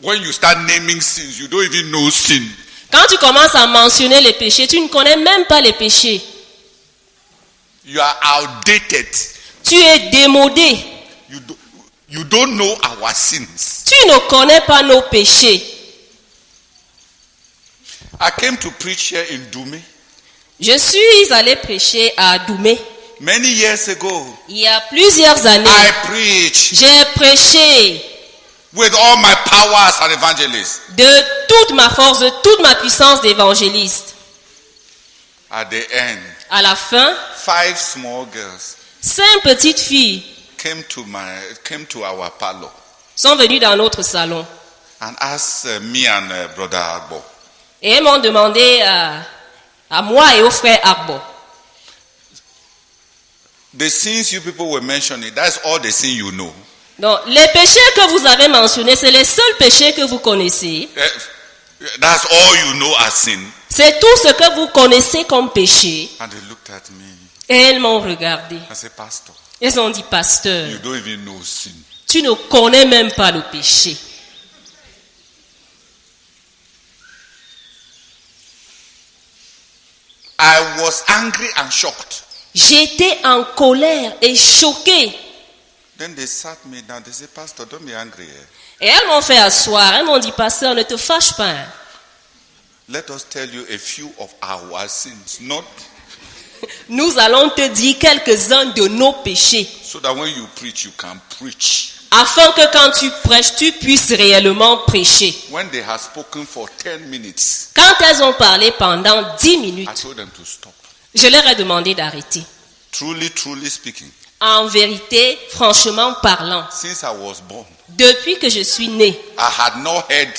When you start naming sins, you don't even know sin. Quand tu commences à mentionner les péchés, tu ne connais même pas les péchés. You are outdated. Tu es démodé. You don't know our sins. Tu ne connais pas nos péchés. I came to preach here in Dume Je suis allé prêcher à Doumé. many years ago. Il y a plusieurs années. I preached J'ai prêché with all my power as an evangelist. de toute ma force, de toute ma puissance d'évangéliste. At the end, À la fin, 5 small girls 5 petites filles came to our parlor sont venues dans notre salon. and asked me and Brother Agbo, Et elles m'ont demandé à moi et au frère Arbo. the sins you people were mentioning, that's all the sin you know. Donc, les péchés que vous avez mentionnés, c'est les seuls péchés que vous connaissez. That's all you know as sin. C'est tout ce que vous connaissez comme péché. And they looked at me. Et elles m'ont regardé. I said, Pastor, Elles ont dit, pasteur, you don't even know sin. tu ne connais même pas le péché. I was angry and shocked. J'étais en colère et choquée. Then they sat me down. They said, Pastor, don't be angry. Et elles m'ont fait asseoir. Elles m'ont dit, pasteur, ne te fâche pas. Let us tell you a few of our sins, not Nous allons te dire quelques-uns de nos péchés. so that when you preach, you can preach. Afin que quand tu prêches, tu puisses réellement prêcher. When they had spoken for 10 minutes, Quand elles ont parlé pendant 10 I minutes, told them to stop. je leur ai demandé d'arrêter. Truly, truly speaking, En vérité, franchement parlant, since I was born, depuis que je suis né, I had not heard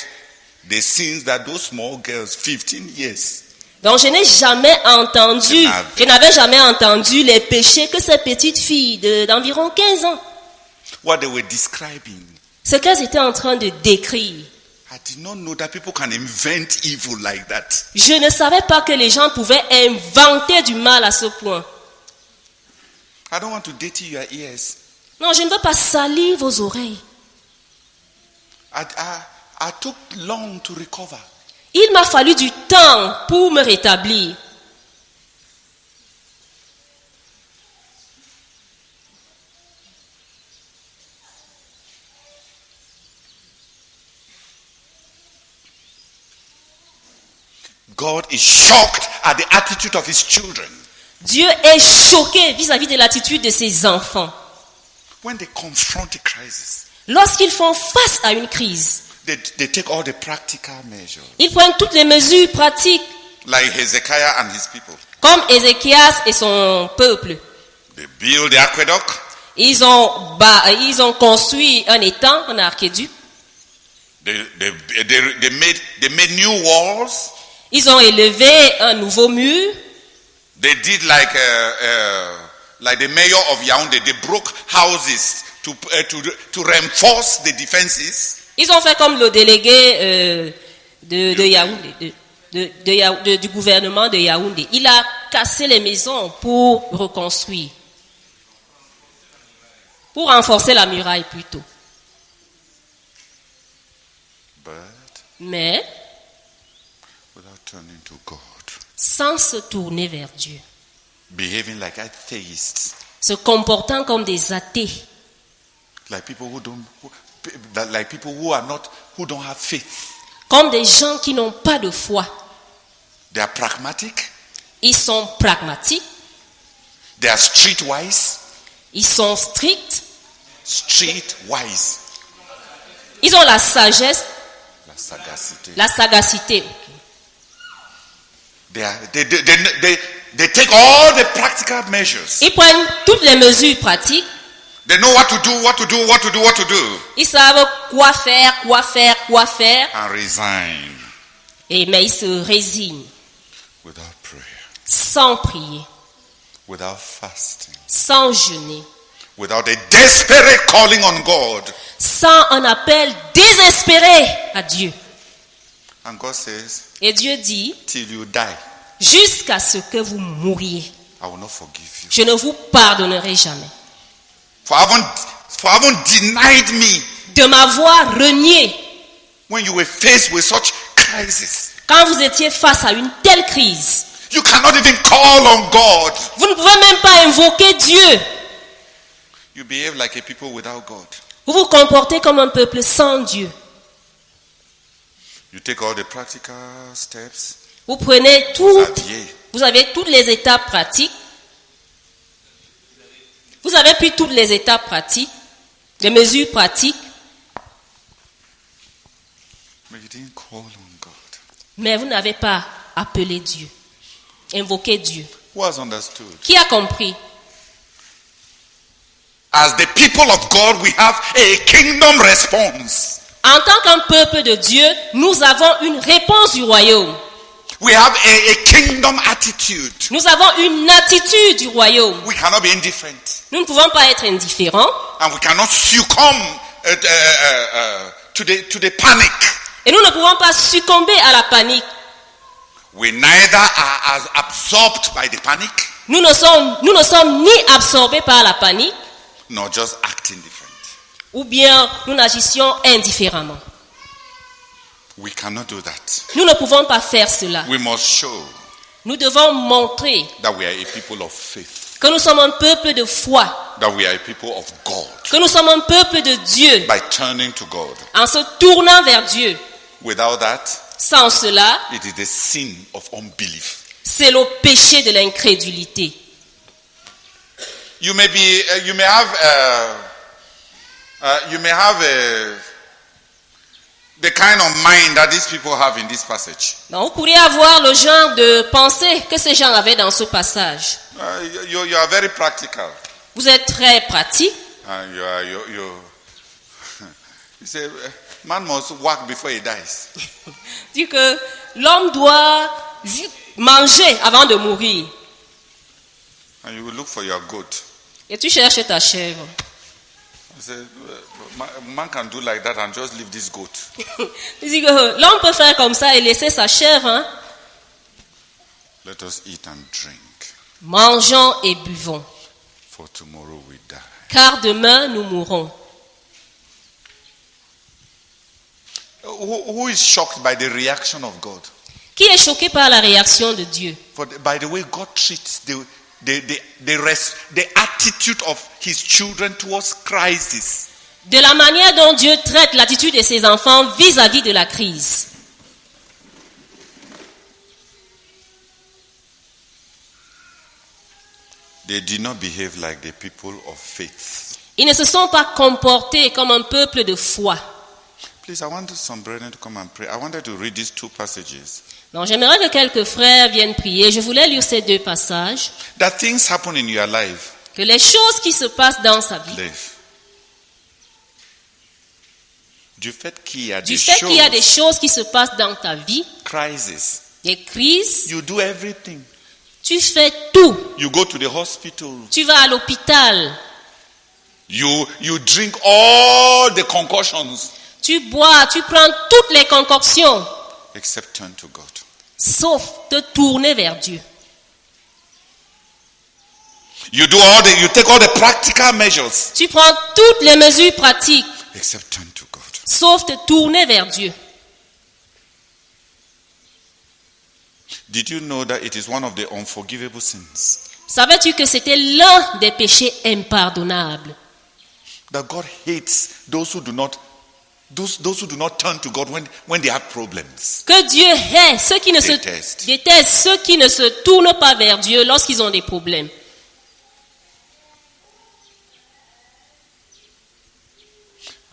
the sins that those small girls, 15 years, donc je n'ai jamais entendu, je n'avais jamais entendu les péchés que ces petites filles d'environ 15 ans, what they were describing. ce qu'elles étaient en train de décrire. I did not know that people can invent evil like that. Je ne savais pas que les gens pouvaient inventer du mal à ce point. I don't want to dirty your ears. Non, je ne veux pas salir vos oreilles. I took long to recover. Il m'a fallu du temps pour me rétablir. God is shocked at the attitude of his children. Dieu est choqué vis-à-vis de l'attitude de ses enfants. When they confront a crisis, Lorsqu'ils font face à une crise, they take all the practical measures, ils prennent toutes les mesures pratiques, like Hezekiah and his people. comme Ézéchias et son peuple. They build the aqueduct, Ils ont construit un étang, un aqueduc. they made new walls. Ils ont élevé un nouveau mur. They did like the mayor of Yaoundé. They broke houses to reinforce the defenses. Ils ont fait comme le délégué de Yaoundé, du gouvernement de Yaoundé. Il a cassé les maisons pour reconstruire. Pour renforcer la muraille plutôt. But Mais without turning to God, sans se tourner vers Dieu. behaving like atheists, Se comportant comme des athées. like people who don't have faith. Comme des gens qui n'ont pas de foi. They are pragmatic. Ils sont pragmatiques. They are streetwise. Ils sont stricts. Streetwise. Ils ont la sagesse, La sagacité. la sagacité. They take all the practical measures. Ils prennent toutes les mesures pratiques. They know what to do, what to do, what to do, what to do. Ils savent quoi faire. And resign Mais ils se résignent without prayer, sans prier, without fasting, sans jeûner, without a desperate calling on God. sans un appel désespéré à Dieu. And God says, Et Dieu dit, till you die, jusqu'à ce que vous mouriez, I will not forgive you. je ne vous pardonnerai jamais. For haven't denied me De m'avoir renié when you were faced with such crisis. quand vous étiez face à une telle crise. You cannot even call on God. Vous ne pouvez même pas invoquer Dieu. You behave like a people without God. Vous vous comportez comme un peuple sans Dieu. You take all the practical steps. Vous prenez Xavier. vous avez toutes les étapes pratiques. Vous avez pris toutes les étapes pratiques, les mesures pratiques, But you didn't call on God. mais vous n'avez pas appelé Dieu, invoqué Dieu. Who has understood? Qui a compris? As the people of God, we have a kingdom response. En tant qu'un peuple de Dieu, nous avons une réponse du royaume. We have a kingdom attitude. Nous avons une attitude du royaume. We cannot be indifferent. Nous ne pouvons pas être indifférents And we cannot succumb to the panic. et nous ne pouvons pas succomber à la panique. We neither are as absorbed by the panic, Nous ne sommes ni absorbés par la panique nor just acting different. ou bien nous n'agissions indifféremment. We cannot do that. Nous ne pouvons pas faire cela. We must show Nous devons montrer that we are a people of faith, que nous sommes un peuple de foi, that we are a people of God, que nous sommes un peuple de Dieu, by turning to God. en se tournant vers Dieu. Without that, Sans cela, it is the sin of unbelief. c'est le péché de l'incrédulité. You may have the kind of mind that these people have in this passage. Donc, vous pourriez avoir le genre de pensée que ces gens avaient dans ce passage. You are very practical. Vous êtes très pratique. You say, man must work before he dies. Dit que l'homme doit manger avant de mourir. And you will look for your goat. Et tu cherches ta chèvre. I say, man can do like that and just leave this goat. Il dit que l'homme peut faire comme ça et laisser sa chèvre. Hein? Let us eat and drink, Mangeons et buvons, for tomorrow we die. car demain nous mourrons. Who is shocked by the reaction of God? Qui est choqué par la réaction de Dieu? By the way God treats the attitude of his children towards crisis. De la manière dont Dieu traite l'attitude de ses enfants vis-à-vis de la crise. They did not behave like the people of faith. Ils ne se sont pas comportés comme un peuple de foi. Please, I wanted some brethren to come and pray. I wanted to read these two passages. Donc j'aimerais que quelques frères viennent prier. Je voulais lire ces deux passages. That things happen in your life. Que les choses qui se passent dans sa vie. Du fait qu'il y a des choses qui se passent dans ta vie. Crisis. Des crises. You do everything. Tu fais tout. You go to the hospital. Tu vas à l'hôpital. You drink all the concoctions. Tu bois, tu prends toutes les concoctions. Except turn to God. Sauf te tourner vers Dieu. You take all the practical measures. Tu prends toutes les mesures pratiques. Except turn to God. Sauf te tourner vers Dieu. Did you know that it is one of the unforgivable sins? Savais-tu que c'était l'un des péchés impardonnables? That God hates those who do not turn to God when they have problems. Que Dieu hait ceux qui ne détestent ceux qui ne se tournent pas vers Dieu lorsqu'ils ont des problèmes.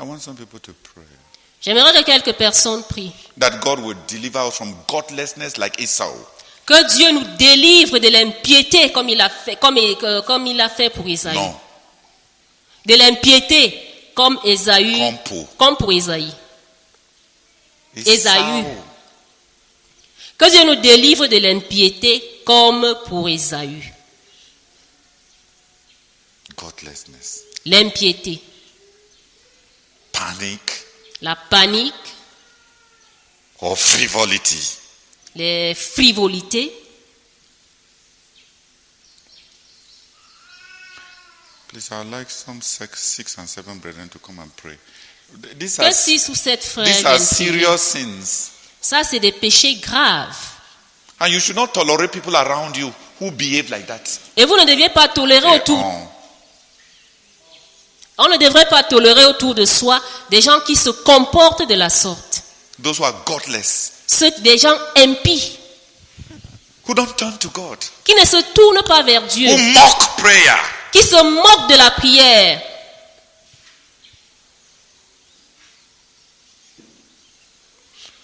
I want some people to pray. J'aimerais que quelques personnes prient. That God will deliver us from godlessness like Esau. Que Dieu nous délivre de l'impiété comme il a fait pour Isaïe. Non. De l'impiété comme Ésaü, comme pour Ésaïe. Ésaü. Que Dieu nous délivre de l'impiété comme pour Ésaü. Godlessness. L'impiété. Panic. La panique. Or frivolity. Les frivolités. Please, I would like some 6 and 7 brethren to come and pray. These Que 6 ou 7 frères these are serious sins. Ça, c'est des péchés graves. And you should not tolerate people around you who behave like that. Et vous ne deviez pas tolérer autour. On ne devrait pas tolérer autour de soi des gens qui se comportent de la sorte. Those who are godless, Des gens impies, who don't turn to God, qui ne se tournent pas vers Dieu, who mock prayer. qui se moquent de la prière,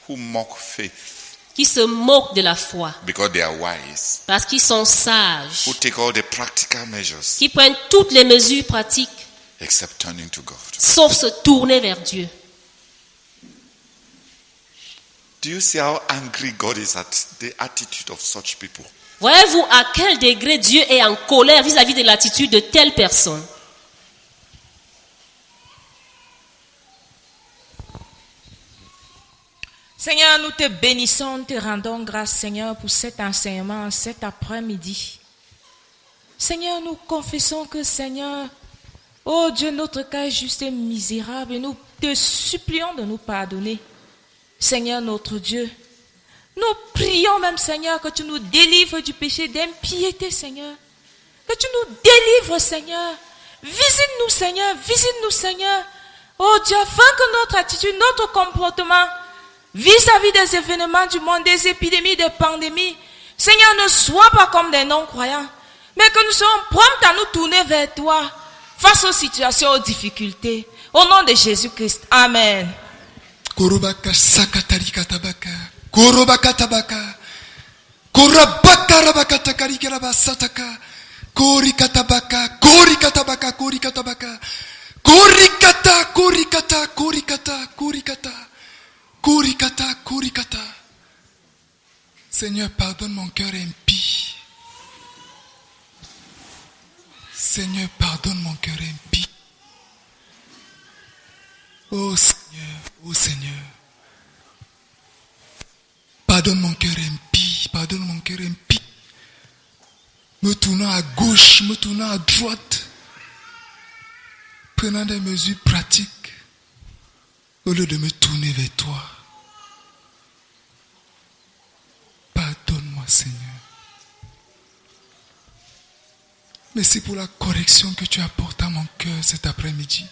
Who mock faith qui se moquent de la foi, because they are wise. parce qu'ils sont sages, Who take all the practical measures qui prennent toutes les mesures pratiques, except turning to God. sauf se tourner vers Dieu. Do you see how angry God is at the attitude of such people? Voyez-vous à quel degré Dieu est en colère vis-à-vis de l'attitude de telle personne? Seigneur, nous te bénissons, te rendons grâce, Seigneur, pour cet enseignement, cet après-midi. Seigneur, nous confessons que, Seigneur, oh Dieu, notre cas est juste misérable et nous te supplions de nous pardonner. Seigneur, notre Dieu, nous prions même, Seigneur, que tu nous délivres du péché d'impiété, Seigneur. Que tu nous délivres, Seigneur. Visite-nous, Seigneur, visite-nous, Seigneur. Oh Dieu, afin que notre attitude, notre comportement, vis-à-vis des événements du monde, des épidémies, des pandémies, Seigneur, ne soit pas comme des non-croyants, mais que nous soyons prompts à nous tourner vers toi face aux situations, aux difficultés. Au nom de Jésus-Christ. Amen. Korobaka sakatari katabaka. Korobaka tabaka. Korabaka rabaka karikera basataka. Kori katabaka. Kori katabaka. Kori katabaka. Korikata. Korikata. Korikata. Korikata. Korikata. Korikata. Seigneur, pardonne mon cœur impie. Seigneur, pardonne mon cœur impie. Oh Seigneur, pardonne mon cœur impie, pardonne mon cœur impie. Me tournant à gauche, me tournant à droite, prenant des mesures pratiques, au lieu de me tourner vers toi. Pardonne-moi, Seigneur. Merci pour la correction que tu apportes à mon cœur cet après-midi.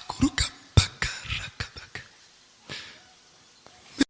Kuruka